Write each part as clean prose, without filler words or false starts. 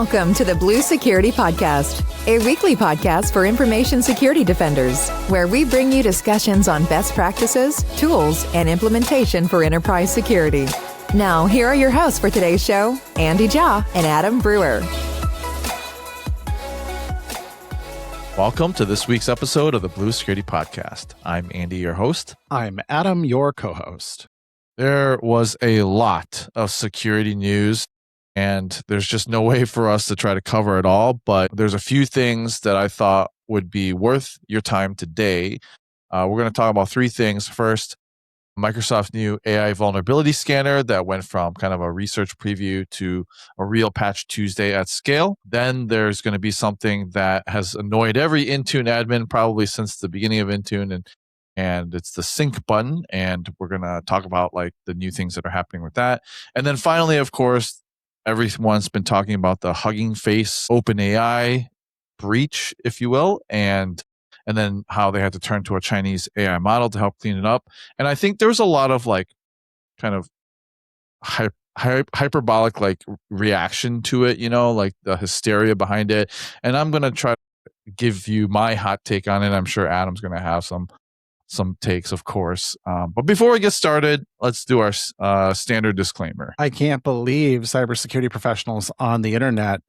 Welcome to the Blue Security Podcast, a weekly podcast for information security defenders, where we bring you discussions on best practices, tools, and implementation for enterprise security. Now, here are your hosts for today's show, Andy Jaw and Adam Brewer. Welcome to this week's episode of the Blue Security Podcast. I'm Andy, your host. I'm Adam, your co-host. There was a lot of security news, and there's just no way for us to try to cover it all, but there's a few things that I thought would be worth your time today. We're going to talk about three things. First, Microsoft's new AI vulnerability scanner that went from kind of a research preview to a real patch Tuesday at scale. Then there's going to be something that has annoyed every Intune admin probably since the beginning of Intune, and it's the sync button. And we're going to talk about like the new things that are happening with that. And then finally, of course, everyone's been talking about the Hugging Face OpenAI breach, if you will, and then how they had to turn to a Chinese AI model to help clean it up. And I think there's a lot of like kind of hyperbolic like reaction to it, like the hysteria behind it. And I'm going to try to give you my hot take on it. I'm sure Adam's going to have some takes, of course. But before we get started, let's do our standard disclaimer. I can't believe cybersecurity professionals on the internet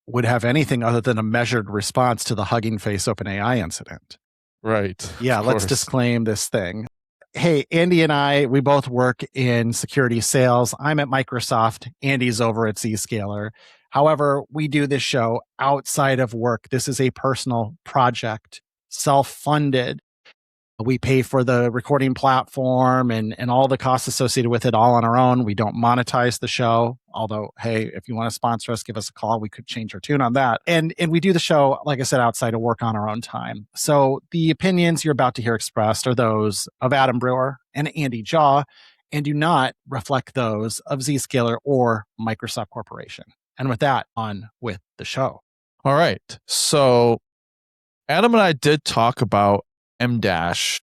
would have anything other than a measured response to the Hugging Face OpenAI incident. Right. Yeah, let's disclaim this thing. Hey, Andy and I, we both work in security sales. I'm at Microsoft. Andy's over at Zscaler. However, we do this show outside of work. This is a personal project, self-funded. We pay for the recording platform and all the costs associated with it all on our own. We don't monetize the show. Although, hey, if you want to sponsor us, give us a call. We could change our tune on that. And we do the show, like I said, outside of work on our own time. So the opinions you're about to hear expressed are those of Adam Brewer and Andy Jaw, and do not reflect those of Zscaler or Microsoft Corporation. And with that, on with the show. All right. So Adam and I did talk about MDASH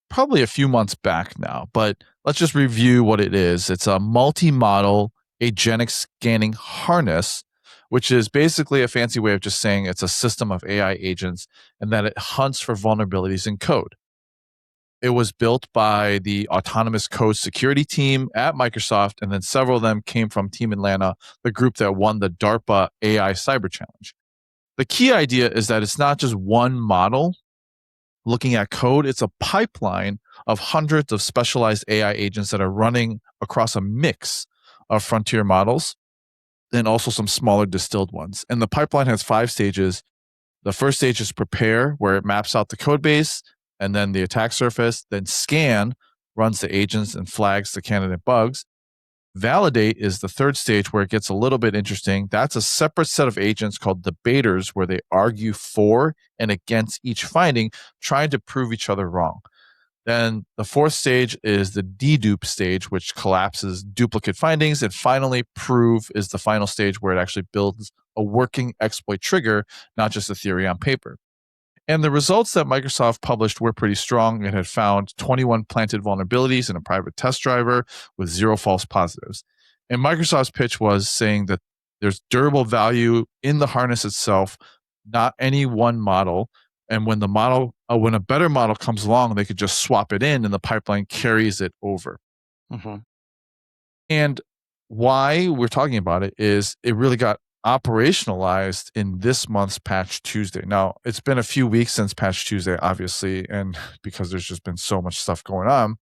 probably a few months back now, but let's just review what it is. It's a multi-model agentic scanning harness, which is basically a fancy way of just saying it's a system of AI agents and that it hunts for vulnerabilities in code. It was built by the autonomous code security team at Microsoft, and then several of them came from Team Atlanta, the group that won the DARPA AI Cyber Challenge. The key idea is that it's not just one model looking at code, it's a pipeline of hundreds of specialized AI agents that are running across a mix of frontier models and also some smaller distilled ones. And the pipeline has 5 stages. The first stage is prepare, where it maps out the code base and then the attack surface. Then scan runs the agents and flags the candidate bugs. Validate is the third stage, where it gets a little bit interesting. That's a separate set of agents called debaters, where they argue for and against each finding, trying to prove each other wrong. Then the fourth stage is the dedupe stage, which collapses duplicate findings. And finally, prove is the final stage, where it actually builds a working exploit trigger, not just a theory on paper. And the results that Microsoft published were pretty strong. It had found 21 planted vulnerabilities in a private test driver with 0 false positives. And Microsoft's pitch was saying that there's durable value in the harness itself, not any one model. And when when a better model comes along, they could just swap it in and the pipeline carries it over. Mm-hmm. And why we're talking about it is it really got operationalized in this month's Patch Tuesday. Now, it's been a few weeks since Patch Tuesday, obviously, and because there's just been so much stuff going on,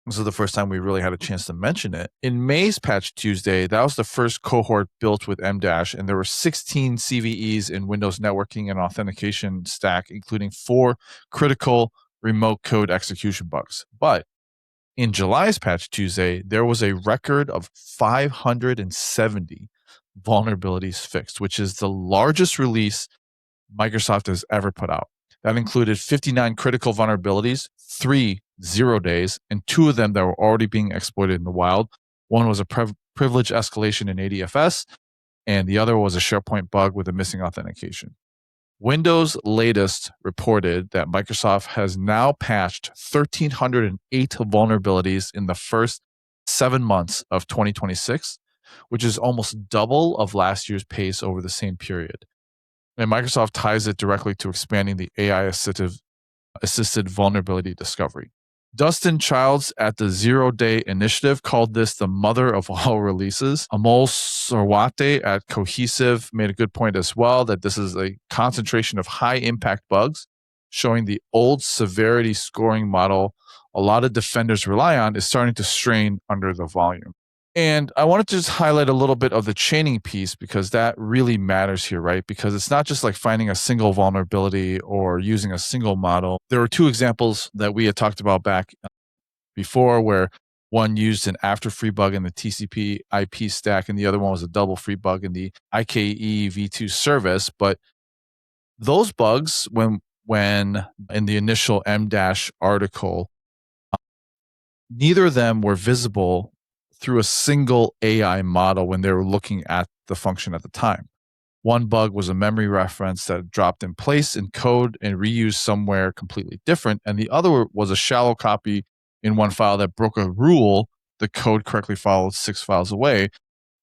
this is the first time we really had a chance to mention it. In May's Patch Tuesday, that was the first cohort built with MDASH, and there were 16 CVEs in Windows networking and authentication stack, including 4 critical remote code execution bugs. But in July's Patch Tuesday, there was a record of 570 vulnerabilities fixed, which is the largest release Microsoft has ever put out. That included 59 critical vulnerabilities, 3 0 days, and 2 of them that were already being exploited in the wild. One was a privilege escalation in ADFS, and the other was a SharePoint bug with a missing authentication. Windows latest reported that Microsoft has now patched 1,308 vulnerabilities in the first 7 months of 2026, which is almost double of last year's pace over the same period. And Microsoft ties it directly to expanding the AI-assisted vulnerability discovery. Dustin Childs at the Zero Day Initiative called this the mother of all releases. Amol Sarwate at Cohesive made a good point as well, that this is a concentration of high-impact bugs, showing the old severity scoring model a lot of defenders rely on is starting to strain under the volume. And I wanted to just highlight a little bit of the chaining piece, because that really matters here, right? Because it's not just like finding a single vulnerability or using a single model. There were two examples that we had talked about back before, where one used an after free bug in the TCP IP stack, and the other one was a double free bug in the IKE v2 service. But those bugs, when in the initial MDASH article, neither of them were visible through a single AI model when they were looking at the function at the time. One bug was a memory reference that dropped in place in code and reused somewhere completely different. And the other was a shallow copy in one file that broke a rule the code correctly followed 6 files away.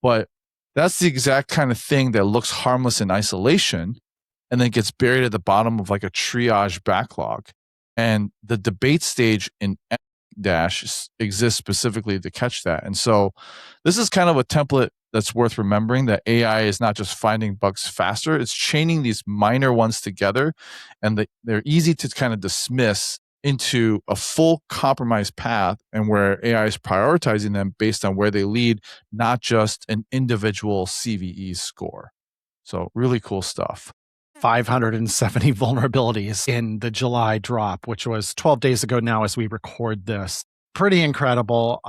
But that's the exact kind of thing that looks harmless in isolation and then gets buried at the bottom of like a triage backlog. And the debate stage in MDASH exists specifically to catch that. And so this is kind of a template that's worth remembering, that AI is not just finding bugs faster, it's chaining these minor ones together, and they're easy to kind of dismiss into a full compromise path, and where AI is prioritizing them based on where they lead, not just an individual CVE score. So really cool stuff. 570 vulnerabilities in the July drop, which was 12 days ago now as we record this. Pretty incredible.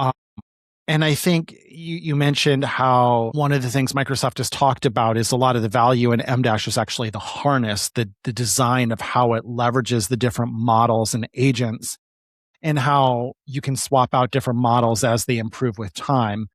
And I think you mentioned how one of the things Microsoft has talked about is a lot of the value in MDASH is actually the harness, the design of how it leverages the different models and agents, and how you can swap out different models as they improve with time.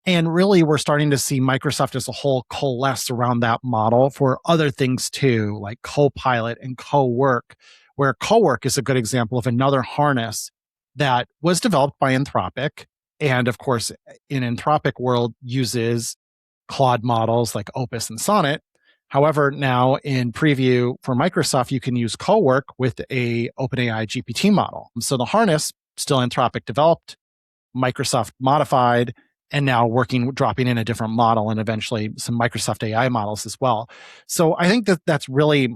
And really, we're starting to see Microsoft as a whole coalesce around that model for other things too, like Copilot and Co-work, where Co-work is a good example of another harness that was developed by Anthropic. And of course, in Anthropic world, uses Claude models like Opus and Sonnet. However, now in preview for Microsoft, you can use Co-work with a OpenAI GPT model. So the harness, still Anthropic developed, Microsoft modified, and now dropping in a different model, and eventually some Microsoft AI models as well. So I think that that's really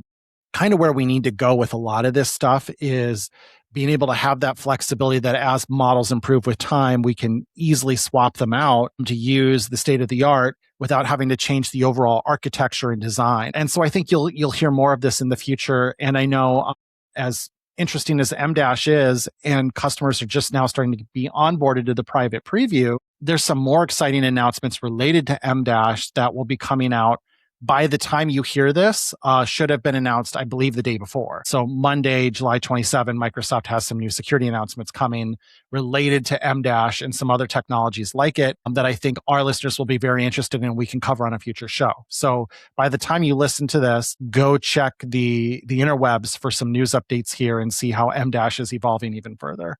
kind of where we need to go with a lot of this stuff, is being able to have that flexibility that as models improve with time, we can easily swap them out to use the state of the art without having to change the overall architecture and design. And so I think you'll hear more of this in the future. And I know as interesting as MDASH is, and customers are just now starting to be onboarded to the private preview, there's some more exciting announcements related to MDASH that will be coming out by the time you hear this. Should have been announced, I believe, the day before. So Monday, July 27, Microsoft has some new security announcements coming related to MDASH and some other technologies like it that I think our listeners will be very interested in and we can cover on a future show. So by the time you listen to this, go check the interwebs for some news updates here and see how MDASH is evolving even further.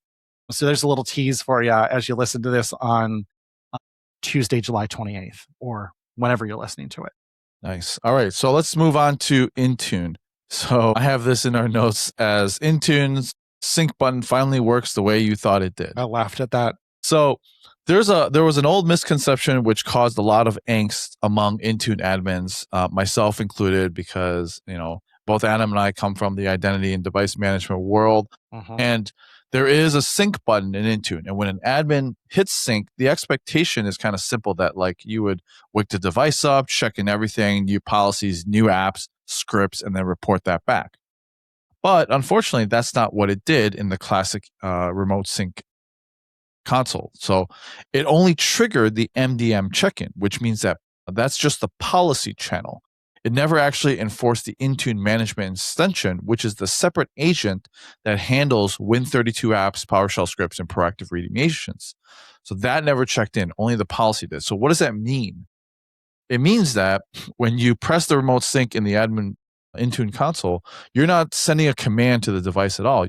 So there's a little tease for you as you listen to this on Tuesday, July 28th, or whenever you're listening to it. Nice. All right. So let's move on to Intune. So I have this in our notes as Intune's sync button finally works the way you thought it did. I laughed at that. So there was an old misconception which caused a lot of angst among Intune admins, myself included, because both Adam and I come from the identity and device management world, and there is a sync button in Intune. And when an admin hits sync, the expectation is kind of simple, that like you would wake the device up, check in everything, new policies, new apps, scripts, and then report that back. But unfortunately, that's not what it did in the classic remote sync console. So it only triggered the MDM check-in, which means that that's just the policy channel. It never actually enforced the Intune management extension, which is the separate agent that handles Win32 apps, PowerShell scripts, and proactive remediations. So that never checked in, only the policy did. So what does that mean? It means that when you press the remote sync in the admin Intune console, you're not sending a command to the device at all.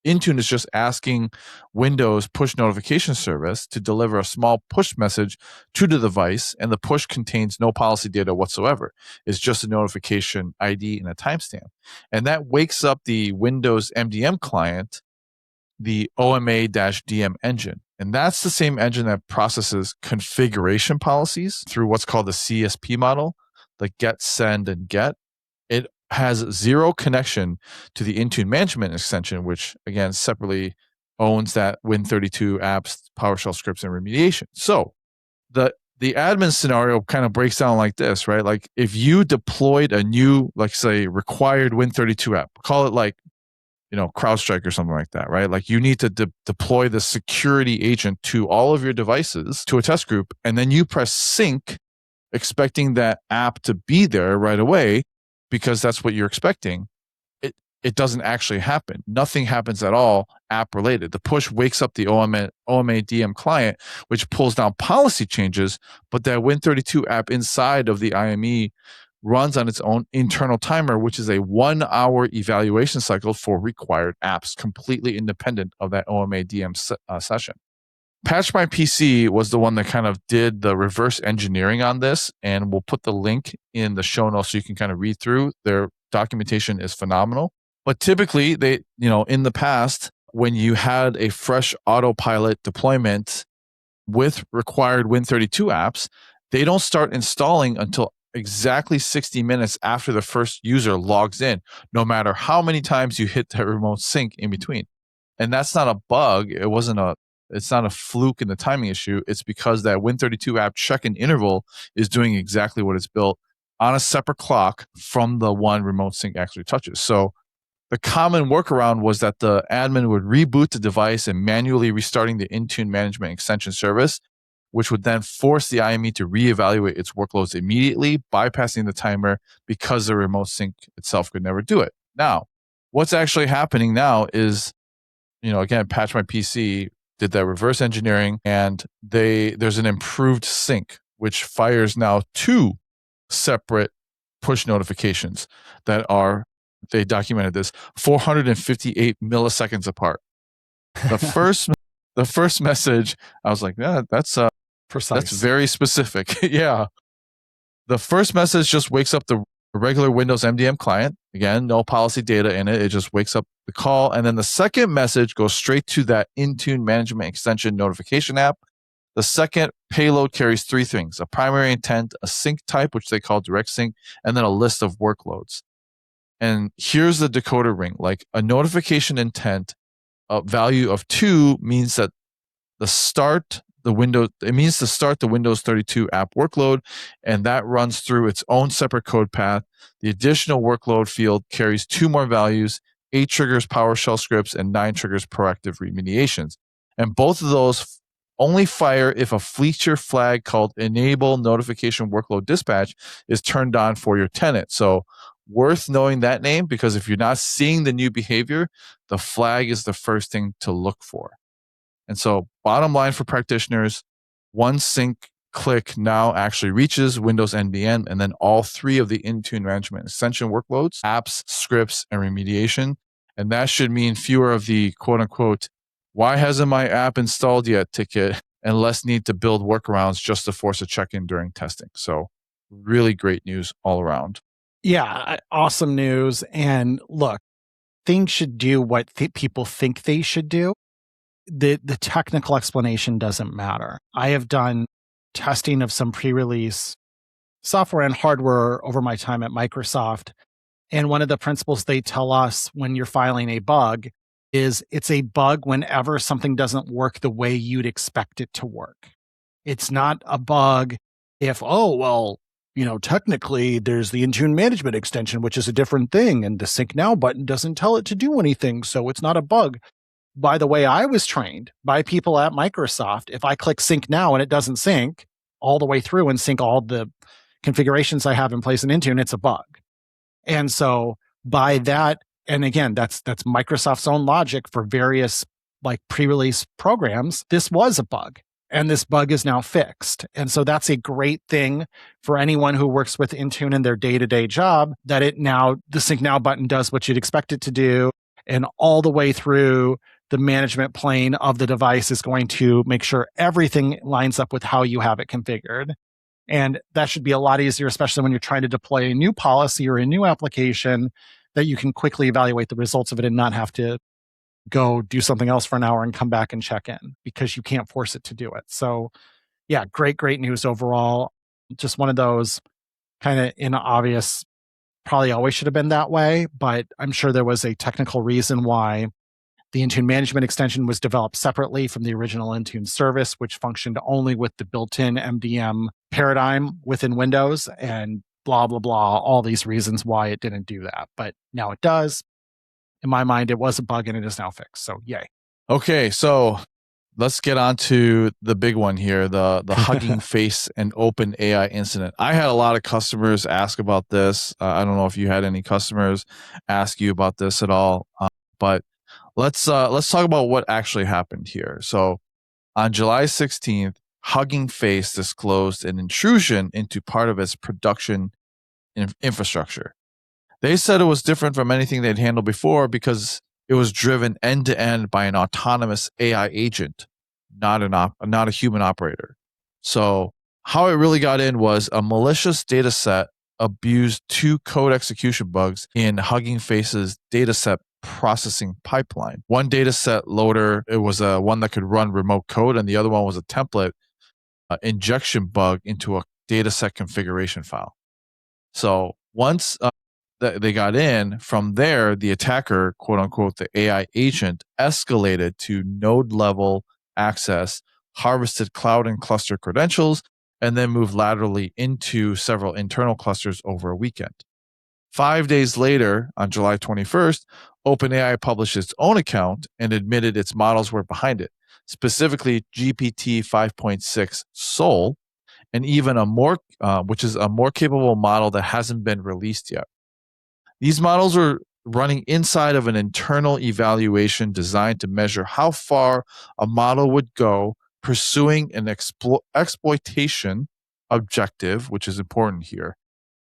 Intune is just asking Windows push notification service to deliver a small push message to the device, and the push contains no policy data whatsoever. It's just a notification ID and a timestamp. And that wakes up the Windows MDM client, the OMA-DM engine. And that's the same engine that processes configuration policies through what's called the CSP model, the get, send, and get. It has zero connection to the Intune management extension, which again separately owns that Win32 apps, PowerShell scripts, and remediation. So the admin scenario kind of breaks down like this, right? Like if you deployed a new, like say, required Win32 app, call it like, CrowdStrike or something like that, right? Like you need to deploy the security agent to all of your devices to a test group, and then you press sync, expecting that app to be there right away because that's what you're expecting. It doesn't actually happen. Nothing happens at all app related. The push wakes up the OMA-DM client, which pulls down policy changes, but that Win32 app inside of the IME runs on its own internal timer, which is a 1-hour evaluation cycle for required apps, completely independent of that OMA-DM session. Patch My PC was the one that kind of did the reverse engineering on this, and we'll put the link in the show notes so you can kind of read through. Their documentation is phenomenal. But typically, they, in the past, when you had a fresh autopilot deployment with required Win32 apps, they don't start installing until exactly 60 minutes after the first user logs in, no matter how many times you hit that remote sync in between. And that's not a bug. It's not a fluke in the timing issue. It's because that Win32 app check-in interval is doing exactly what it's built on a separate clock from the one remote sync actually touches. So the common workaround was that the admin would reboot the device and manually restarting the Intune management extension service, which would then force the IME to reevaluate its workloads immediately, bypassing the timer because the remote sync itself could never do it. Now, what's actually happening now is, again, Patch My PC did that reverse engineering, and there's an improved sync, which fires now 2 separate push notifications that are, they documented this, 458 milliseconds apart. The first message, I was like, yeah, that's precise. That's very specific. Yeah. The first message just wakes up the regular Windows MDM client. Again, no policy data in it. It just wakes up the call. And then the second message goes straight to that Intune management extension notification app. The second payload carries 3 things: a primary intent, a sync type, which they call direct sync, and then a list of workloads. And here's the decoder ring. Like a notification intent value of 2 means that it means to start the Windows 32 app workload, and that runs through its own separate code path. The additional workload field carries 2 more values: 8 triggers PowerShell scripts and 9 triggers proactive remediations. And both of those only fire if a feature flag called Enable Notification Workload Dispatch is turned on for your tenant. So worth knowing that name, because if you're not seeing the new behavior, the flag is the first thing to look for. And so bottom line for practitioners, one sync click now actually reaches Windows NBN, and then all 3 of the Intune management extension workloads, apps, scripts, and remediation. And that should mean fewer of the quote unquote, why hasn't my app installed yet ticket, and less need to build workarounds just to force a check-in during testing. So really great news all around. Yeah, awesome news. And look, things should do what people think they should do. The technical explanation doesn't matter. I have done testing of some pre-release software and hardware over my time at Microsoft. And one of the principles they tell us when you're filing a bug is it's a bug whenever something doesn't work the way you'd expect it to work. It's not a bug if, technically there's the Intune management extension, which is a different thing, and the Sync Now button doesn't tell it to do anything, so it's not a bug. By the way, I was trained by people at Microsoft, if I click Sync Now and it doesn't sync all the way through and sync all the configurations I have in place in Intune, it's a bug. And so by that, and again, that's Microsoft's own logic for various pre-release programs, this was a bug. And this bug is now fixed. And so that's a great thing for anyone who works with Intune in their day-to-day job, that the Sync Now button does what you'd expect it to do. and all the way through the management plane of the device is going to make sure everything lines up with how you have it configured. And that should be a lot easier, especially when you're trying to deploy a new policy or a new application, that you can quickly evaluate the results of it and not have to go do something else for an hour and come back and check in because you can't force it to do it. So, yeah, great news overall. Just one of those kind of inobvious, probably always should have been that way, but I'm sure there was a technical reason why the Intune management extension was developed separately from the original Intune service, which functioned only with the built-in MDM paradigm within Windows, and blah, blah, blah, all these reasons why it didn't do that. But now it does. In my mind, it was a bug and it is now fixed. So yay. Okay, so let's get on to the big one here, the Hugging Face and OpenAI incident. I had a lot of customers ask about this. I don't know if you had any customers ask you about this at all, but let's talk about what actually happened here. So on July 16th, Hugging Face disclosed an intrusion into part of its production infrastructure. They said it was different from anything they'd handled before because it was driven end to end by an autonomous AI agent, not a human operator. So how it really got in was a malicious data set abused two code execution bugs in Hugging Face's dataset processing pipeline. One dataset loader, it was one that could run remote code, and the other one was a template injection bug into a dataset configuration file. So once they got in, from there, the attacker, quote unquote, the AI agent, escalated to node level access, harvested cloud and cluster credentials, and then moved laterally into several internal clusters over a weekend. 5 days later, on July 21st, OpenAI published its own account and admitted its models were behind it, specifically GPT 5.6 Sol, and even which is a more capable model that hasn't been released yet. These models are running inside of an internal evaluation designed to measure how far a model would go pursuing an exploitation objective, which is important here.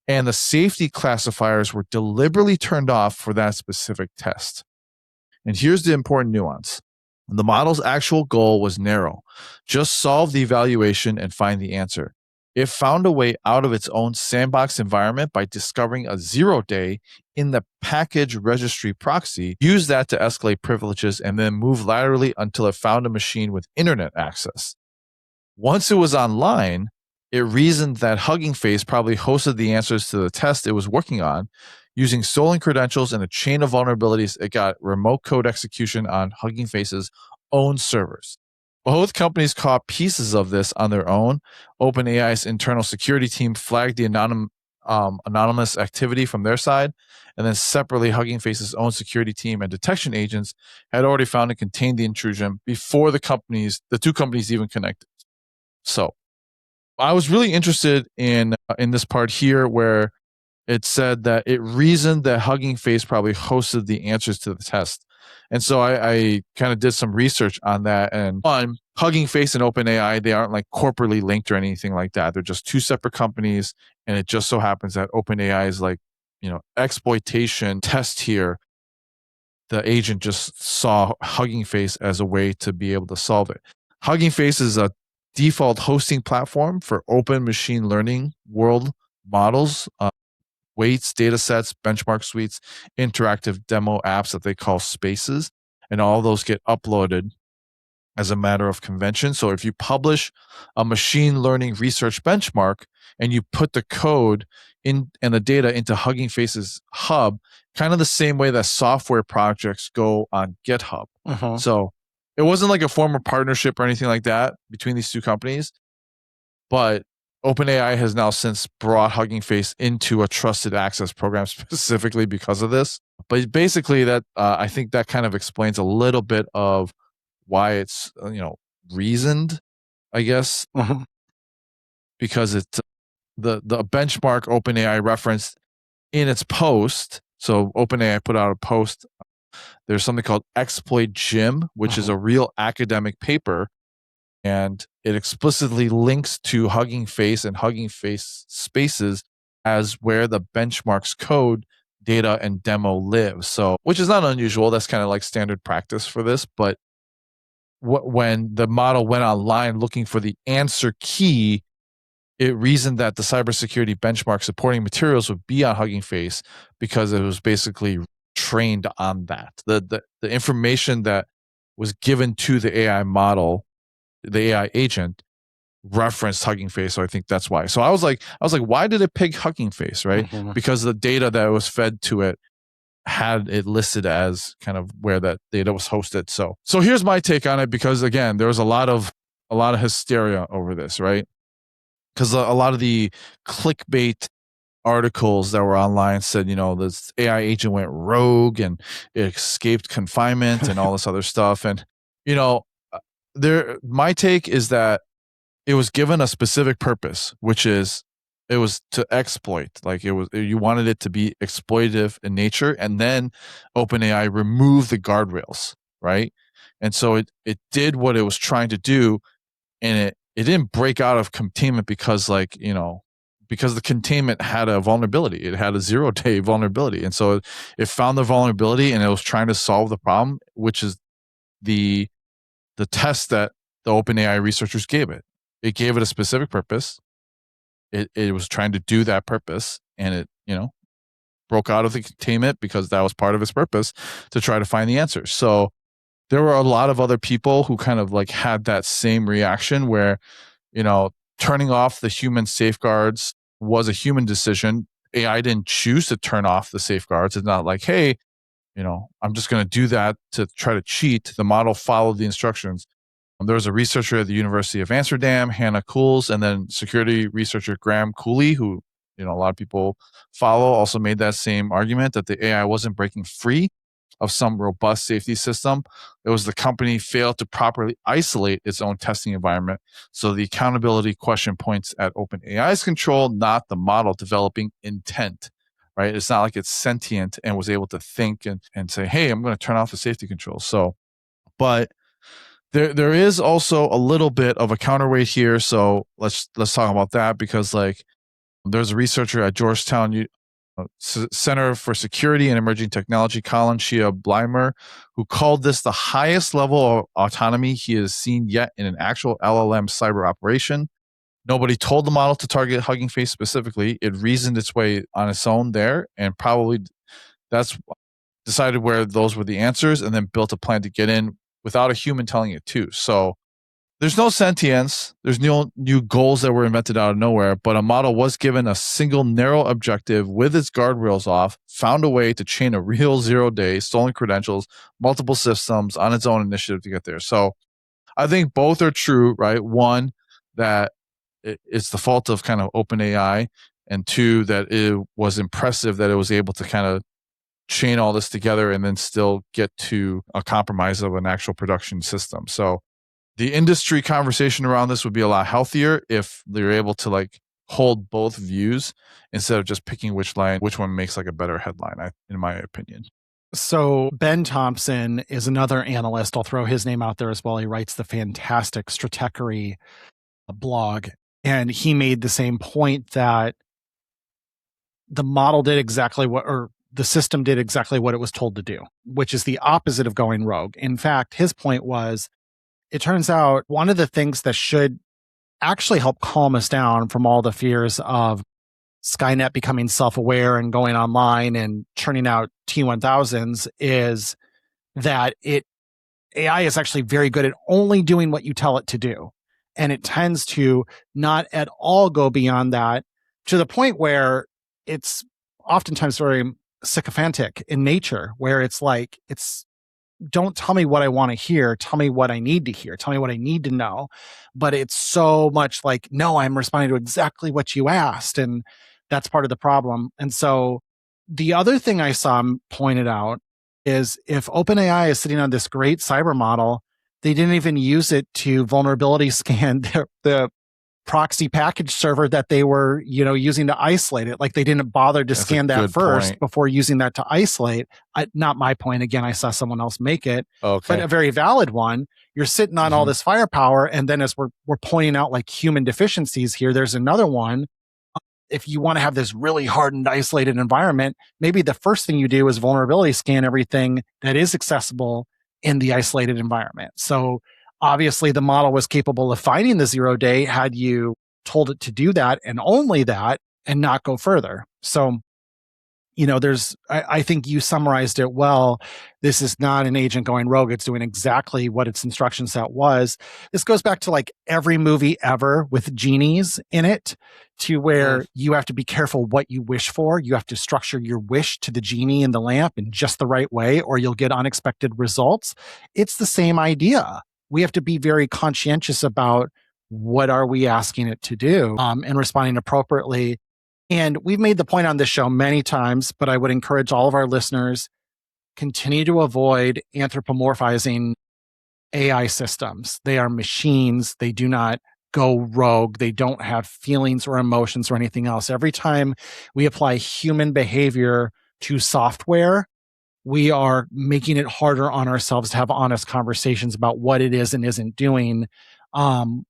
And the safety classifiers were deliberately turned off for that specific test. And here's the important nuance. The model's actual goal was narrow. Just solve the evaluation and find the answer. It found a way out of its own sandbox environment by discovering a 0-day in the package registry proxy, used that to escalate privileges, and then move laterally until it found a machine with internet access. Once it was online, it reasoned that Hugging Face probably hosted the answers to the test it was working on. Using stolen credentials and a chain of vulnerabilities, it got remote code execution on Hugging Face's own servers. Both companies caught pieces of this on their own. OpenAI's internal security team flagged the anonymous activity from their side, and then separately, Hugging Face's own security team and detection agents had already found and contained the intrusion before the two companies even connected. So I was really interested in this part here where it said that it reasoned that Hugging Face probably hosted the answers to the test. And so I kind of did some research on that. And one, Hugging Face and OpenAI, they aren't like corporately linked or anything like that. They're just two separate companies. And it just so happens that OpenAI is like, exploitation test here. The agent just saw Hugging Face as a way to be able to solve it. Hugging Face is a default hosting platform for open machine learning world models, weights, data sets, benchmark suites, interactive demo apps that they call spaces, and all those get uploaded as a matter of convention. So if you publish a machine learning research benchmark and you put the code in and the data into Hugging Face's hub, kind of the same way that software projects go on GitHub. Uh-huh. So it wasn't like a formal partnership or anything like that between these two companies, but OpenAI has now since brought Hugging Face into a trusted access program specifically because of this. But basically, that I think that kind of explains a little bit of why it's reasoned, I guess, because it's the benchmark OpenAI referenced in its post. So OpenAI put out a post. There's something called Exploit Gym, which is a real academic paper. And it explicitly links to Hugging Face and Hugging Face spaces as where the benchmark's code data and demo lives. So, which is not unusual. That's kind of like standard practice for this. But when the model went online looking for the answer key, it reasoned that the cybersecurity benchmark supporting materials would be on Hugging Face because it was basically trained on that. The information that was given to the AI model, the AI agent, referenced Hugging Face. So I think that's why. So I was like, why did it pick Hugging Face, right? Mhm. Because the data that was fed to it had it listed as kind of where that data was hosted. So here's my take on it, because again, there was a lot of hysteria over this, right? Because a lot of the clickbait articles that were online said, this AI agent went rogue and it escaped confinement and all this other stuff. And, my take is that it was given a specific purpose, which is it was to exploit. Like you wanted it to be exploitative in nature, and then OpenAI removed the guardrails, right? And so it did what it was trying to do, and it didn't break out of containment because because the containment had a vulnerability. It had a 0-day vulnerability. And so it found the vulnerability and it was trying to solve the problem, which is the test that the OpenAI researchers gave it. It gave it a specific purpose. It was trying to do that purpose, and it, broke out of the containment because that was part of its purpose, to try to find the answers. So there were a lot of other people who kind of like had that same reaction where, turning off the human safeguards was a human decision. AI didn't choose to turn off the safeguards. It's not like, hey, I'm just going to do that to try to cheat. The model followed the instructions. There was a researcher at the University of Amsterdam, Hannah Cools, and then security researcher Graham Cooley, who a lot of people follow, also made that same argument that the AI wasn't breaking free of some robust safety system. It was the company failed to properly isolate its own testing environment. So the accountability question points at OpenAI's control, not the model developing intent, right? It's not like it's sentient and was able to think and say, hey, I'm going to turn off the safety controls. So, but there is also a little bit of a counterweight here. So let's talk about that, because like there's a researcher at Georgetown Center for Security and Emerging Technology, Colin Shea Blymer, who called this the highest level of autonomy he has seen yet in an actual LLM cyber operation. Nobody told the model to target Hugging Face specifically. It reasoned its way on its own there, and probably that's decided where those were the answers, and then built a plan to get in without a human telling it to. So there's no sentience. There's no new goals that were invented out of nowhere, but a model was given a single narrow objective with its guardrails off, found a way to chain a real 0-day, stolen credentials, multiple systems on its own initiative to get there. So I think both are true, right? One, that it's the fault of kind of OpenAI, and two, that it was impressive that it was able to kind of chain all this together and then still get to a compromise of an actual production system. So the industry conversation around this would be a lot healthier if they're able to like hold both views instead of just picking which one makes like a better headline, in my opinion. So Ben Thompson is another analyst. I'll throw his name out there as well. He writes the fantastic Stratechery blog, and he made the same point that the model did exactly or the system did exactly what it was told to do, which is the opposite of going rogue. In fact, his point was, it turns out one of the things that should actually help calm us down from all the fears of Skynet becoming self-aware and going online and churning out T1000s is that AI is actually very good at only doing what you tell it to do. And it tends to not at all go beyond that, to the point where it's oftentimes very sycophantic in nature, where it's like, don't tell me what I want to hear. Tell me what I need to hear. Tell me what I need to know. But it's so much like, no, I'm responding to exactly what you asked. And that's part of the problem. And so the other thing I saw pointed out is, if OpenAI is sitting on this great cyber model, they didn't even use it to vulnerability scan the proxy package server that they were, using to isolate it. Like, they didn't bother to scan that first before using that to isolate. Not my point. Again, I saw someone else make it, but a very valid one. You're sitting on all this firepower, and then as we're pointing out like human deficiencies here, there's another one. if you want to have this really hardened, isolated environment, maybe the first thing you do is vulnerability scan everything that is accessible in the isolated environment. So obviously the model was capable of finding the 0 day had you told it to do that and only that and not go further. So, I think you summarized it well. This is not an agent going rogue. It's doing exactly what its instruction set was. This goes back to like every movie ever with genies in it, to where you have to be careful what you wish for. You have to structure your wish to the genie in the lamp in just the right way, or you'll get unexpected results. It's the same idea. We have to be very conscientious about what are we asking it to do, and responding appropriately. And we've made the point on this show many times, but I would encourage all of our listeners, continue to avoid anthropomorphizing AI systems. They are machines. They do not go rogue. They don't have feelings or emotions or anything else. Every time we apply human behavior to software, we are making it harder on ourselves to have honest conversations about what it is and isn't doing. And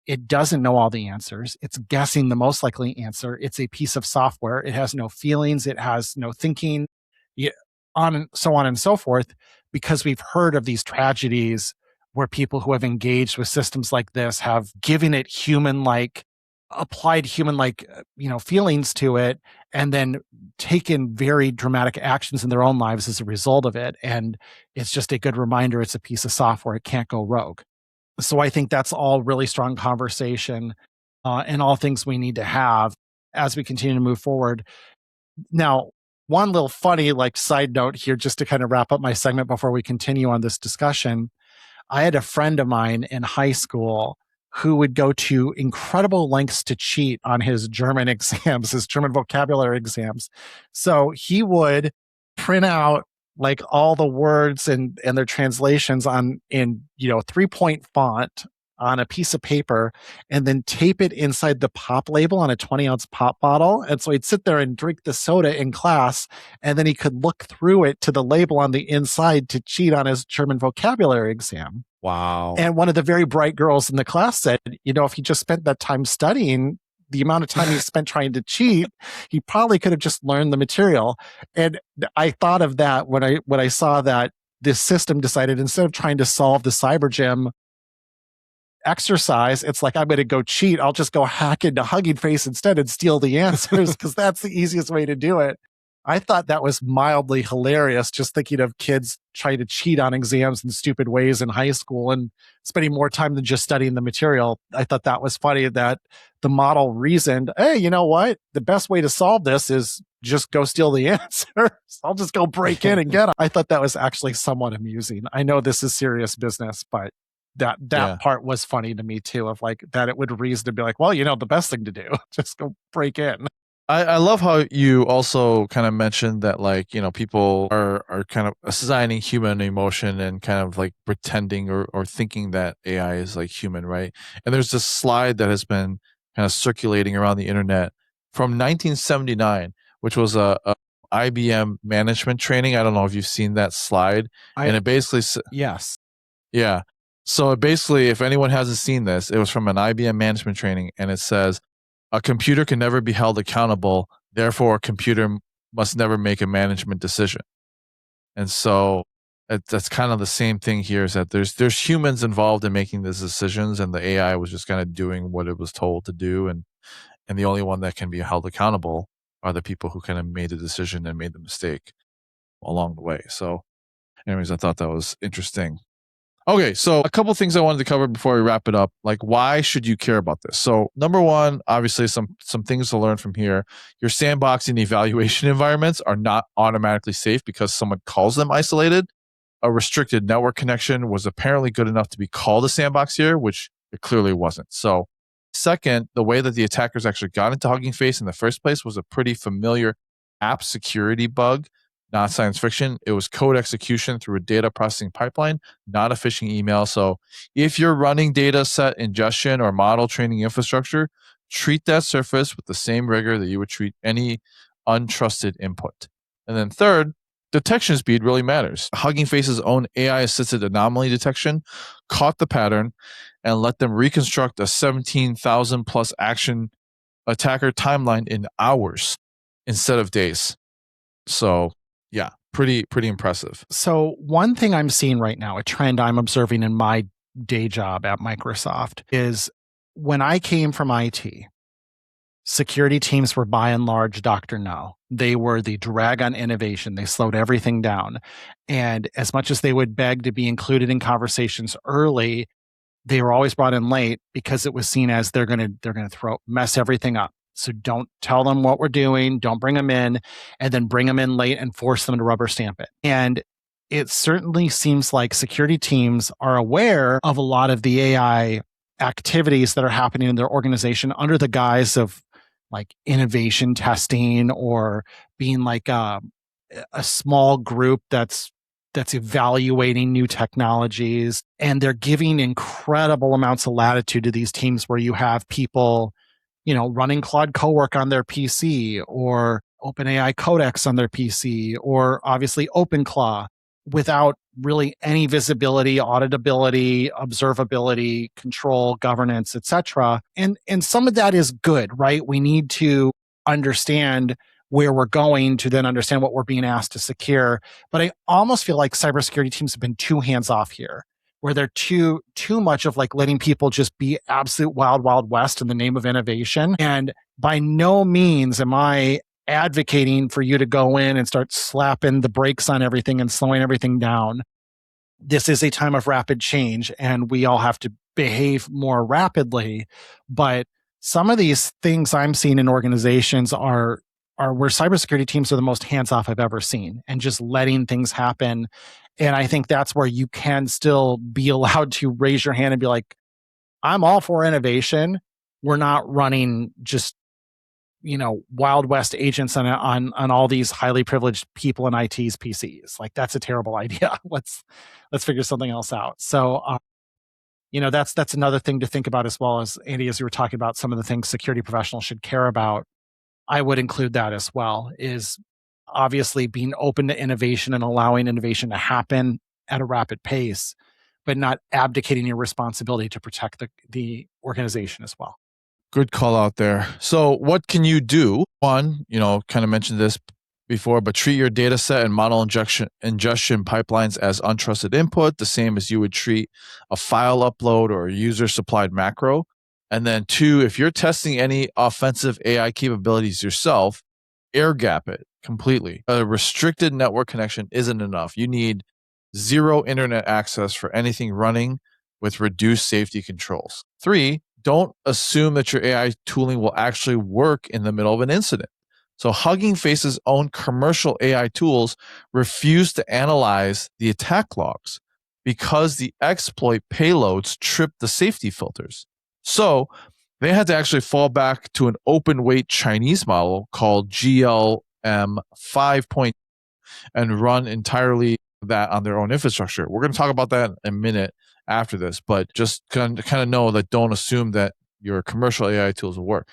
it doesn't know all the answers. It's guessing the most likely answer. It's a piece of software. It has no feelings. It has no thinking, on and so forth, because we've heard of these tragedies where people who have engaged with systems like this have given it applied human-like, feelings to it, and then taken very dramatic actions in their own lives as a result of it. And it's just a good reminder it's a piece of software. It can't go rogue. So I think that's all really strong conversation, and all things we need to have as we continue to move forward. Now, one little funny side note here, just to kind of wrap up my segment before we continue on this discussion. I had a friend of mine in high school who would go to incredible lengths to cheat on his German exams, his German vocabulary exams. So he would print out all the words and their translations in 3-point font on a piece of paper, and then tape it inside the pop label on a 20-ounce pop bottle. And so he'd sit there and drink the soda in class, and then he could look through it to the label on the inside to cheat on his German vocabulary exam. Wow. And one of the very bright girls in the class said, if he just spent that time studying, the amount of time he spent trying to cheat, he probably could have just learned the material. And I thought of that when I saw that this system decided, instead of trying to solve the cyber gym exercise, it's like, I'm going to go cheat. I'll just go hack into Hugging Face instead and steal the answers, because that's the easiest way to do it. I thought that was mildly hilarious, just thinking of kids trying to cheat on exams in stupid ways in high school and spending more time than just studying the material. I thought that was funny that the model reasoned, hey, you know what? The best way to solve this is just go steal the answers. I'll just go break in and get them. I thought that was actually somewhat amusing. I know this is serious business, but that part was funny to me too, of that it would reason to be like, well, the best thing to do, just go break in. I love how you also kind of mentioned that people are kind of assigning human emotion and kind of pretending or thinking that AI is human, right? And there's this slide that has been kind of circulating around the internet from 1979, which was a IBM management training. I don't know if you've seen that slide. And it basically... Yes. Yeah. So basically, if anyone hasn't seen this, it was from an IBM management training, and it says, a computer can never be held accountable. Therefore, a computer must never make a management decision. And so that's kind of the same thing here, is that there's humans involved in making these decisions, and the AI was just kind of doing what it was told to do. And the only one that can be held accountable are the people who kind of made the decision and made the mistake along the way. So anyways, I thought that was interesting. Okay, so a couple things I wanted to cover before we wrap it up. Why should you care about this? So number one, obviously some things to learn from here. Your sandboxing evaluation environments are not automatically safe because someone calls them isolated. A restricted network connection was apparently good enough to be called a sandbox here, which it clearly wasn't. So second, the way that the attackers actually got into Hugging Face in the first place was a pretty familiar app security bug. Not science fiction. It was code execution through a data processing pipeline, not a phishing email. So if you're running data set ingestion or model training infrastructure, treat that surface with the same rigor that you would treat any untrusted input. And then third, detection speed really matters. Hugging Face's own AI-assisted anomaly detection caught the pattern and let them reconstruct a 17,000 plus action attacker timeline in hours instead of days. So yeah, pretty impressive. So one thing I'm seeing right now, a trend I'm observing in my day job at Microsoft, is when I came from IT, security teams were by and large Dr. No. They were the drag on innovation. They slowed everything down. And as much as they would beg to be included in conversations early, they were always brought in late because it was seen as they're going to mess everything up. So don't tell them what we're doing, don't bring them in, and then bring them in late and force them to rubber stamp it. And it certainly seems like security teams are aware of a lot of the AI activities that are happening in their organization under the guise of like innovation testing or being like a small group that's evaluating new technologies. And they're giving incredible amounts of latitude to these teams where you have people, running Claude Cowork on their PC or OpenAI Codex on their PC or obviously OpenClaw without really any visibility, auditability, observability, control, governance, etc. And some of that is good, right? We need to understand where we're going to then understand what we're being asked to secure. But I almost feel like cybersecurity teams have been too hands off here, where they're too much of like letting people just be absolute wild west in the name of innovation. And by no means am I advocating for you to go in and start slapping the brakes on everything and slowing everything down. This is a time of rapid change and we all have to behave more rapidly. But some of these things I'm seeing in organizations are where cybersecurity teams are the most hands-off I've ever seen and just letting things happen. And I think that's where you can still be allowed to raise your hand and be like, I'm all for innovation. We're not running just, Wild West agents on all these highly privileged people in IT's PCs. Like that's a terrible idea. Let's figure something else out. So, that's another thing to think about as well. As Andy, as you were talking about some of the things security professionals should care about, I would include that as well, is obviously being open to innovation and allowing innovation to happen at a rapid pace, but not abdicating your responsibility to protect the organization as well. Good call out there. So what can you do? One, kind of mentioned this before, but treat your data set and model ingestion pipelines as untrusted input, the same as you would treat a file upload or a user supplied macro. And then two, if you're testing any offensive AI capabilities yourself, air gap it completely. A restricted network connection isn't enough. You need zero internet access for anything running with reduced safety controls. Three, don't assume that your AI tooling will actually work in the middle of an incident. So Hugging Face's own commercial AI tools refuse to analyze the attack logs because the exploit payloads trip the safety filters. So they had to actually fall back to an open weight Chinese model called GLM 5.0 and run entirely that on their own infrastructure. We're going to talk about that in a minute after this, but just kind of know that don't assume that your commercial AI tools will work.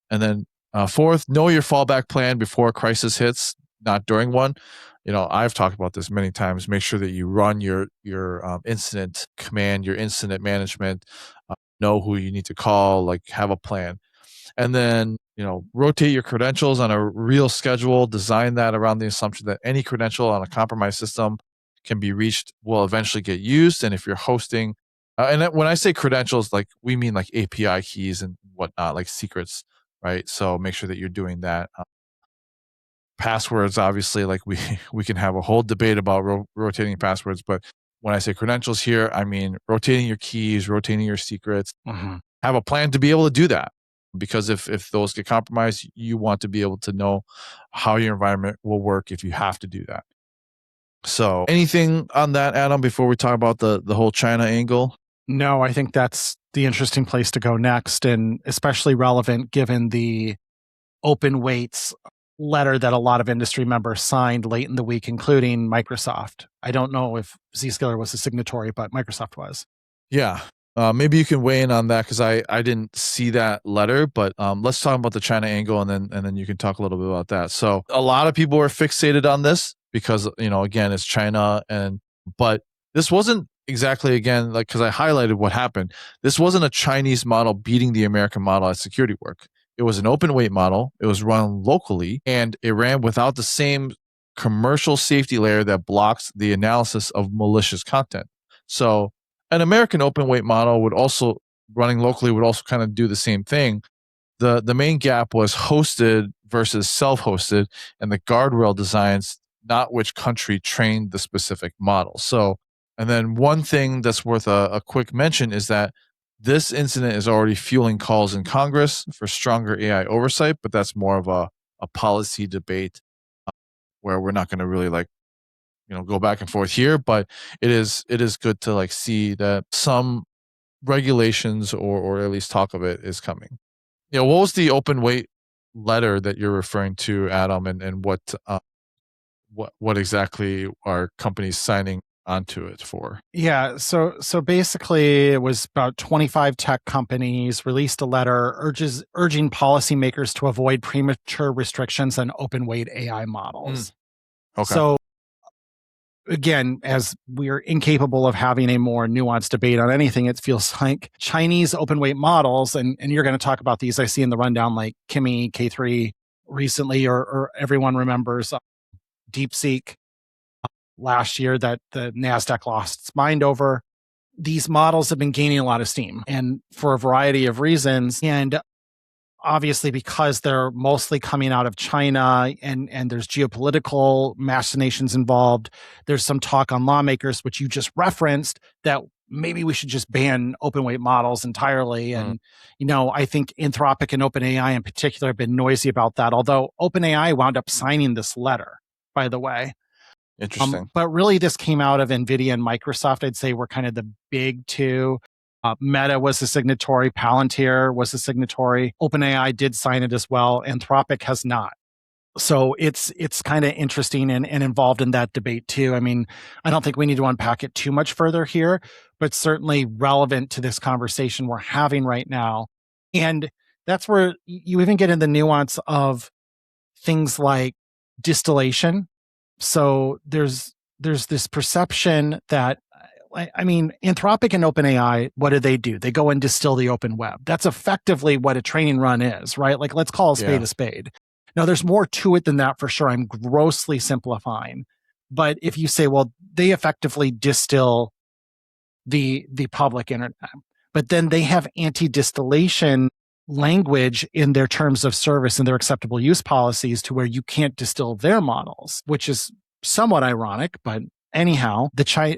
And then fourth, know your fallback plan before a crisis hits, not during one. I've talked about this many times. Make sure that you run your incident command, your incident management, know who you need to call, like have a plan. And then, rotate your credentials on a real schedule, design that around the assumption that any credential on a compromised system can be reached will eventually get used. And if you're hosting, and when I say credentials, like we mean like API keys and whatnot, like secrets, right? So make sure that you're doing that. Passwords, obviously, like we can have a whole debate about rotating passwords, but when I say credentials here, I mean rotating your keys, rotating your secrets. Mm-hmm. Have a plan to be able to do that. Because if those get compromised, you want to be able to know how your environment will work if you have to do that. So anything on that, Adam, before we talk about the whole China angle? No, I think that's the interesting place to go next, and especially relevant given the open weights letter that a lot of industry members signed late in the week, including Microsoft. I don't know if Zscaler was a signatory, but Microsoft was. Yeah. Maybe you can weigh in on that because I didn't see that letter, but let's talk about the China angle and then you can talk a little bit about that. So a lot of people were fixated on this because, again, it's China but this wasn't exactly, again, like, because I highlighted what happened. This wasn't a Chinese model beating the American model at security work. It was an open weight model. It was run locally, and it ran without the same commercial safety layer that blocks the analysis of malicious content. So an American open weight model would also, running locally, would also kind of do the same thing. The main gap was hosted versus self-hosted, and the guardrail designs, not which country trained the specific model. So, and then one thing that's worth a quick mention is that this incident is already fueling calls in Congress for stronger AI oversight, but that's more of a policy debate where we're not going to really go back and forth here. But it is good to see that some regulations or at least talk of it is coming. What was the open weight letter that you're referring to, Adam, and what exactly are companies signing onto it for? Yeah, so basically it was about 25 tech companies released a letter urging policymakers to avoid premature restrictions on open weight AI models. Okay. So again, as we're incapable of having a more nuanced debate on anything, it feels like Chinese open weight models, and you're going to talk about these, I see in the rundown, like Kimi K3 recently, or everyone remembers DeepSeek last year that the NASDAQ lost its mind over. These models have been gaining a lot of steam, and for a variety of reasons. And obviously, because they're mostly coming out of China and there's geopolitical machinations involved, there's some talk on lawmakers, which you just referenced, that maybe we should just ban open weight models entirely. And, I think Anthropic and OpenAI in particular have been noisy about that, although OpenAI wound up signing this letter, by the way. Interesting. But really, this came out of NVIDIA and Microsoft, I'd say, were kind of the big two. Meta was a signatory. Palantir was a signatory. OpenAI did sign it as well. Anthropic has not. So it's kind of interesting and involved in that debate too. I mean, I don't think we need to unpack it too much further here, but certainly relevant to this conversation we're having right now. And that's where you even get in the nuance of things like distillation. So there's this perception that, I mean, Anthropic and OpenAI, what do? They go and distill the open web. That's effectively what a training run is, right? Like, let's call a spade a spade. Now, there's more to it than that for sure. I'm grossly simplifying. But if you say, well, they effectively distill the public internet, but then they have anti-distillation language in their terms of service and their acceptable use policies to where you can't distill their models, which is somewhat ironic, but anyhow,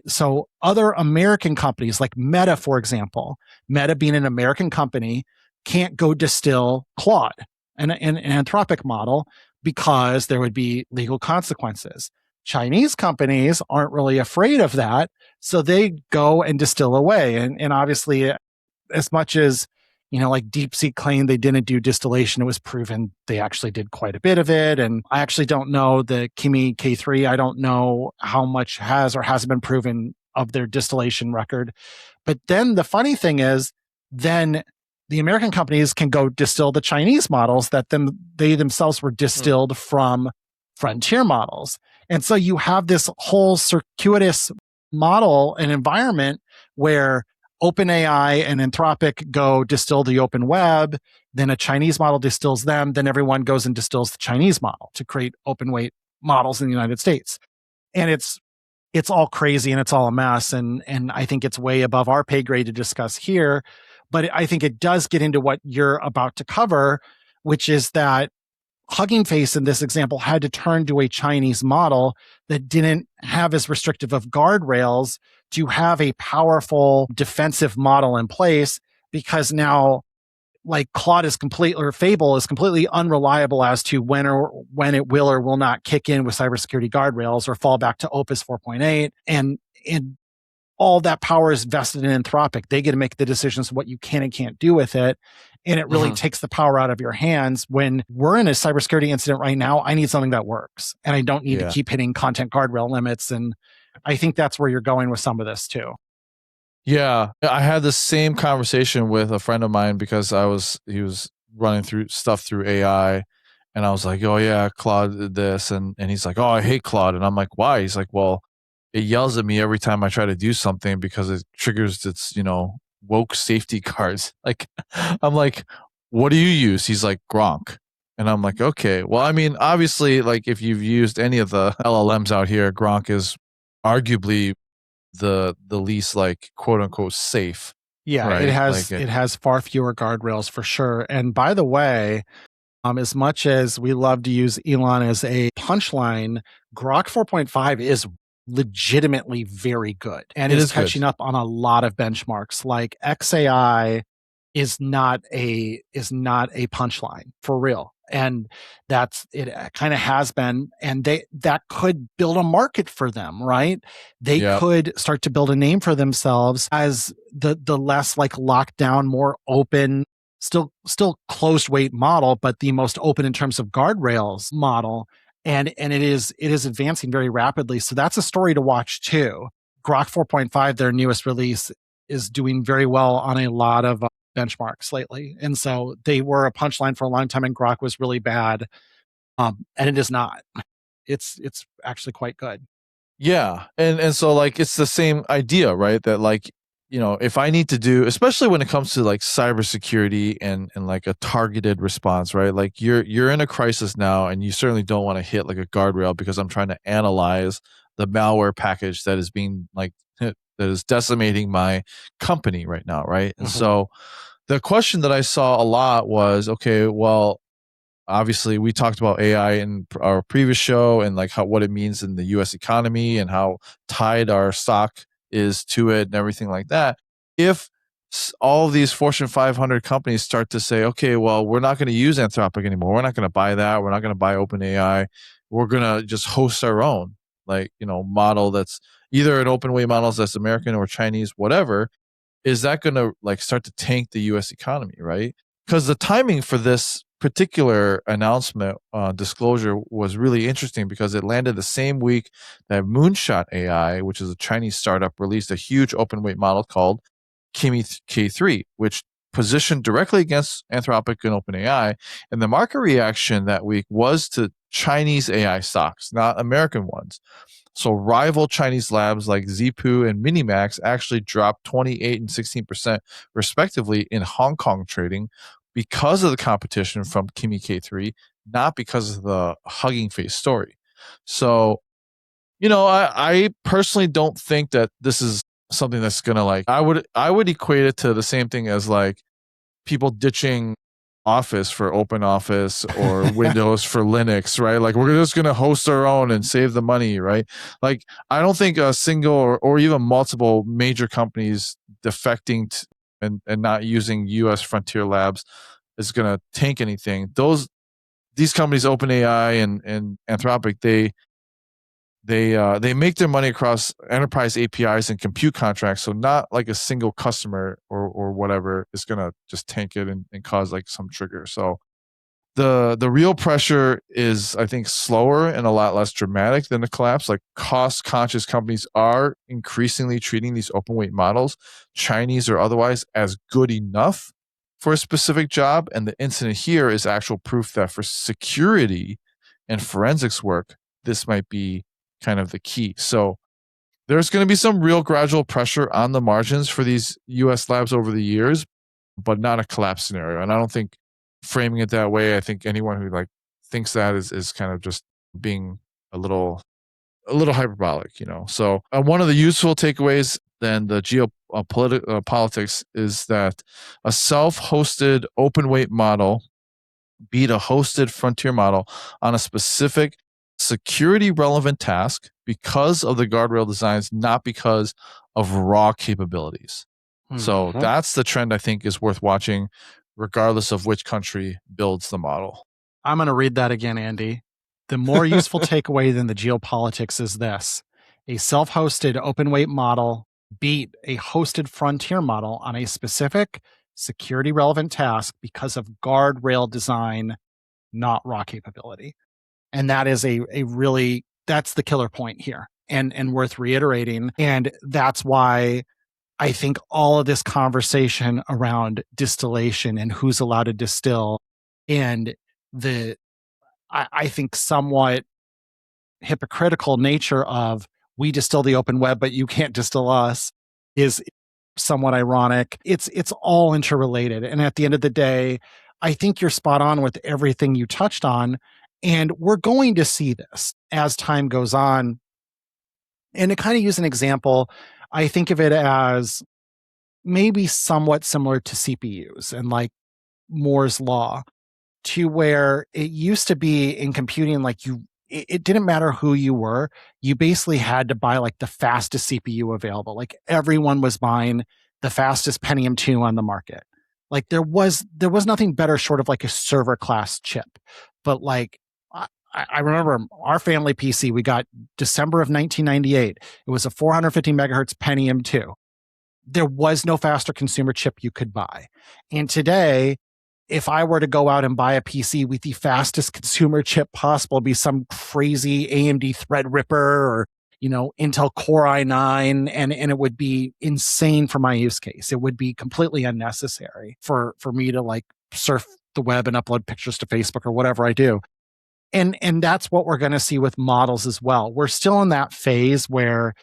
so other American companies like Meta, for example, Meta being an American company, can't go distill Claude, an Anthropic model, because there would be legal consequences. Chinese companies aren't really afraid of that, so they go and distill away. And obviously, as much as like DeepSeek claimed they didn't do distillation, it was proven they actually did quite a bit of it. And I actually don't know the Kimi K3. I don't know how much has or hasn't been proven of their distillation record. But then the funny thing is, then the American companies can go distill the Chinese models that they themselves were distilled from frontier models. And so you have this whole circuitous model and environment where OpenAI and Anthropic go distill the open web, then a Chinese model distills them, then everyone goes and distills the Chinese model to create open weight models in the United States. And it's all crazy and it's all a mess. And I think it's way above our pay grade to discuss here. But I think it does get into what you're about to cover, which is that Hugging Face in this example had to turn to a Chinese model that didn't have as restrictive of guardrails to have a powerful defensive model in place, because now, like, Claude is Fable is completely unreliable as to when it will or will not kick in with cybersecurity guardrails or fall back to Opus 4.8. And all that power is vested in Anthropic. They get to make the decisions of what you can and can't do with it. And it really takes the power out of your hands. When we're in a cybersecurity incident right now, I need something that works. And I don't need to keep hitting content guardrail limits. And I think that's where you're going with some of this too. Yeah. I had the same conversation with a friend of mine because he was running through stuff through AI. And I was like, oh yeah, Claude did this. And he's like, oh, I hate Claude. And I'm like, why? He's like, well, it yells at me every time I try to do something because it triggers its, woke safety cards. Like, I'm like, what do you use? He's like, Gronk. And I'm like, okay. Well, I mean, obviously, like if you've used any of the LLMs out here, Gronk is arguably the least like quote unquote safe. Yeah, right? it has far fewer guardrails for sure. And by the way, as much as we love to use Elon as a punchline, Grok 4.5 is legitimately very good and It is is good. catching up on a lot of benchmarks. Like XAI is not a punchline for real. And that's it kind of has been, and that could build a market for them, right? They Yep. could start to build a name for themselves as the less like locked down, more open, still closed weight model, but the most open in terms of guardrails model. And it is advancing very rapidly. So that's a story to watch too. Grok 4.5, their newest release, is doing very well on a lot of benchmarks lately. And so they were a punchline for a long time and Grok was really bad. And it is not. It's actually quite good. Yeah. And so like it's the same idea, right? That like, if I need to do, especially when it comes to like cybersecurity and like a targeted response, right? Like you're in a crisis now and you certainly don't want to hit like a guardrail because I'm trying to analyze the malware package that is being like that is decimating my company right now, right? And so the question that I saw a lot was, okay, well, obviously we talked about AI in our previous show and like what it means in the US economy and how tied our stock is to it and everything like that. If all of these Fortune 500 companies start to say, okay, well, we're not going to use Anthropic anymore. We're not going to buy that. We're not going to buy OpenAI. We're going to just host our own, like, model that's either an open weight model that's American or Chinese, whatever. Is that going to like start to tank the US economy, right? Because the timing for this particular announcement disclosure was really interesting because it landed the same week that Moonshot AI, which is a Chinese startup, released a huge open weight model called Kimi K3, which positioned directly against Anthropic and OpenAI. And the market reaction that week was to Chinese AI stocks, not American ones. So rival Chinese labs like Zipoo and Minimax actually dropped 28 and 16% respectively in Hong Kong trading because of the competition from Kimi K3, not because of the Hugging Face story. So, I personally don't think that this is something that's gonna like I would equate it to the same thing as like people ditching Office for Open Office or Windows for Linux, right? Like we're just going to host our own and save the money, right? Like I don't think a single or even multiple major companies defecting and not using US frontier labs is going to tank anything. These companies, OpenAI and Anthropic, they make their money across enterprise APIs and compute contracts. So not like a single customer or whatever is going to just tank it and cause like some trigger. So the real pressure is, I think, slower and a lot less dramatic than the collapse. Like cost conscious companies are increasingly treating these open weight models, Chinese or otherwise, as good enough for a specific job. And the incident here is actual proof that for security and forensics work, this might be kind of the key. So there's going to be some real gradual pressure on the margins for these US labs over the years, but not a collapse scenario. And I don't think framing it that way, I think anyone who like thinks that is kind of just being a little hyperbolic, So one of the useful takeaways then the geopolitics is that a self-hosted open weight model beat a hosted frontier model on a specific security relevant task because of the guardrail designs, not because of raw capabilities. So that's the trend I think is worth watching, regardless of which country builds the model. I'm going to read that again, Andy. The more useful takeaway than the geopolitics is this: a self-hosted open weight model beat a hosted frontier model on a specific security relevant task because of guardrail design, not raw capability. And that is that's the killer point here and worth reiterating. And that's why I think all of this conversation around distillation and who's allowed to distill and I think somewhat hypocritical nature of we distill the open web, but you can't distill us is somewhat ironic. It's all interrelated. And at the end of the day, I think you're spot on with everything you touched on. And we're going to see this as time goes on. And to kind of use an example, I think of it as maybe somewhat similar to CPUs and like Moore's law, to where it used to be in computing, like it didn't matter who you were. You basically had to buy like the fastest CPU available. Like everyone was buying the fastest Pentium 2 on the market. Like there was nothing better short of like a server class chip. But like I remember our family PC, we got December of 1998. It was a 450 megahertz Pentium 2. There was no faster consumer chip you could buy. And today, if I were to go out and buy a PC with the fastest consumer chip possible, it'd be some crazy AMD Threadripper or, Intel Core i9, and it would be insane for my use case. It would be completely unnecessary for me to like surf the web and upload pictures to Facebook or whatever I do. And that's what we're going to see with models as well. We're still in that phase where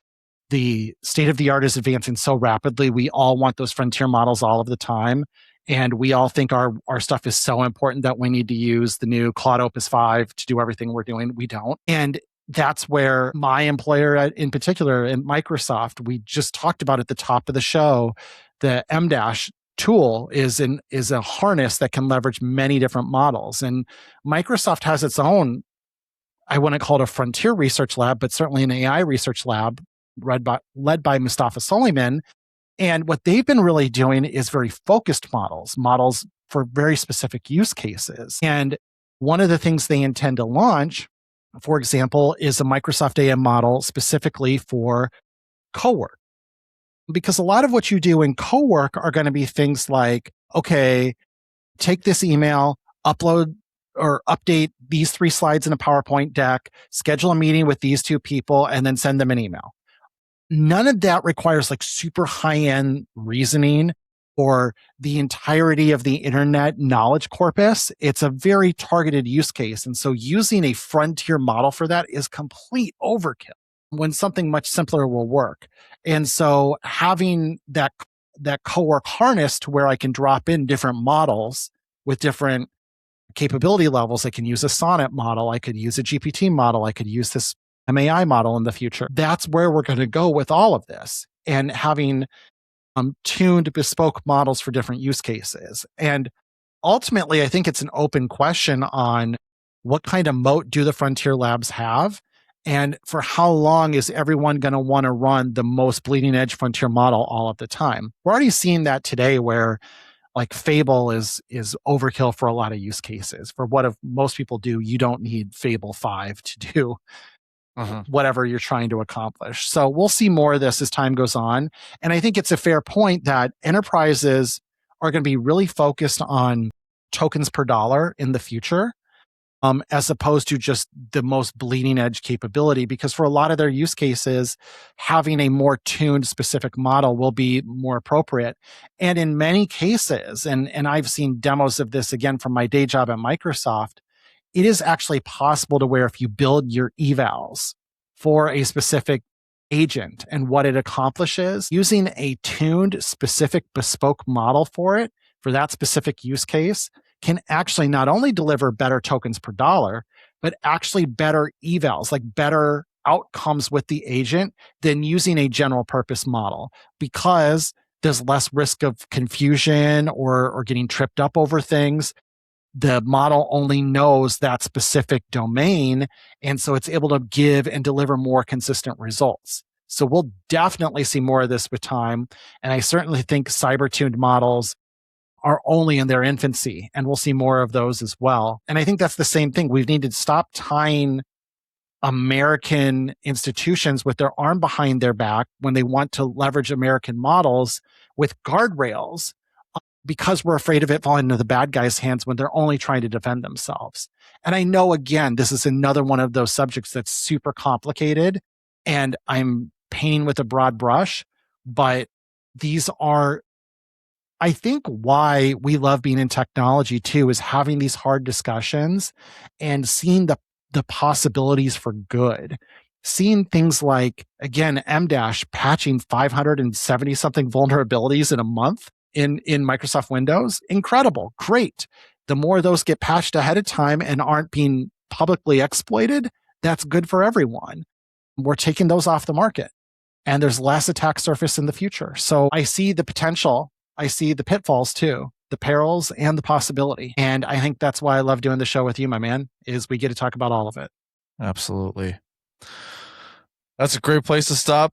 the state of the art is advancing so rapidly. We all want those frontier models all of the time. And we all think our stuff is so important that we need to use the new Claude Opus 5 to do everything we're doing. We don't. And that's where my employer in particular, in Microsoft, we just talked about at the top of the show, the MDASH tool is a harness that can leverage many different models. And Microsoft has its own, I wouldn't call it a frontier research lab, but certainly an AI research lab led by Mustafa Suleyman. And what they've been really doing is very focused models for very specific use cases. And one of the things they intend to launch, for example, is a Microsoft AM model specifically for cowork. Because a lot of what you do in cowork are going to be things like, okay, take this email, upload or update these 3 slides in a PowerPoint deck, schedule a meeting with these 2 people, and then send them an email. None of that requires like super high-end reasoning or the entirety of the internet knowledge corpus. It's a very targeted use case. And so using a frontier model for that is complete overkill when something much simpler will work. And so having that cowork harness to where I can drop in different models with different capability levels. I can use a Sonnet model. I could use a GPT model. I could use this MAI model in the future. That's where we're going to go with all of this, and having tuned bespoke models for different use cases. And ultimately, I think it's an open question on what kind of moat do the frontier labs have, and for how long is everyone going to want to run the most bleeding edge frontier model all of the time? We're already seeing that today where like Fable is overkill for a lot of use cases. For what most people do, you don't need Fable 5 to do whatever you're trying to accomplish. So we'll see more of this as time goes on. And I think it's a fair point that enterprises are going to be really focused on tokens per dollar in the future, as opposed to just the most bleeding edge capability, because for a lot of their use cases, having a more tuned specific model will be more appropriate. And in many cases, and I've seen demos of this again from my day job at Microsoft, it is actually possible to where if you build your evals for a specific agent and what it accomplishes, using a tuned, specific, bespoke model for it, for that specific use case, can actually not only deliver better tokens per dollar, but actually better evals, like better outcomes with the agent than using a general purpose model, because there's less risk of confusion or getting tripped up over things. The model only knows that specific domain, and so it's able to give and deliver more consistent results. So we'll definitely see more of this with time, and I certainly think cyber-tuned models are only in their infancy, and we'll see more of those as well. And I think that's the same thing. We need to stop tying American institutions with their arm behind their back when they want to leverage American models with guardrails, because we're afraid of it falling into the bad guys' hands when they're only trying to defend themselves. And I know, again, this is another one of those subjects that's super complicated, and I'm painting with a broad brush, but these are, I think, why we love being in technology too, is having these hard discussions and seeing the possibilities for good. Seeing things like, again, MDASH patching 570 something vulnerabilities in a month in Microsoft Windows. Incredible. Great. The more those get patched ahead of time and aren't being publicly exploited, that's good for everyone. We're taking those off the market and there's less attack surface in the future. So I see the potential. I see the pitfalls too, the perils and the possibility. And I think that's why I love doing the show with you, my man, is we get to talk about all of it. Absolutely. That's a great place to stop.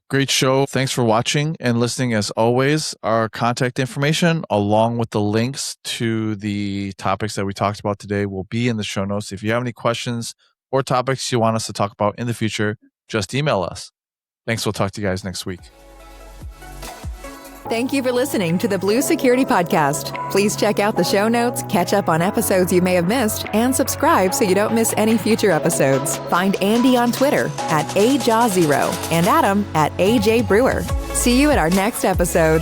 Great show. Thanks for watching and listening. As always, our contact information, along with the links to the topics that we talked about today, will be in the show notes. If you have any questions or topics you want us to talk about in the future, just email us. Thanks. We'll talk to you guys next week. Thank you for listening to the Blue Security Podcast. Please check out the show notes, catch up on episodes you may have missed, and subscribe so you don't miss any future episodes. Find Andy on Twitter @AJaw0 and Adam @AJ Brewer. See you at our next episode.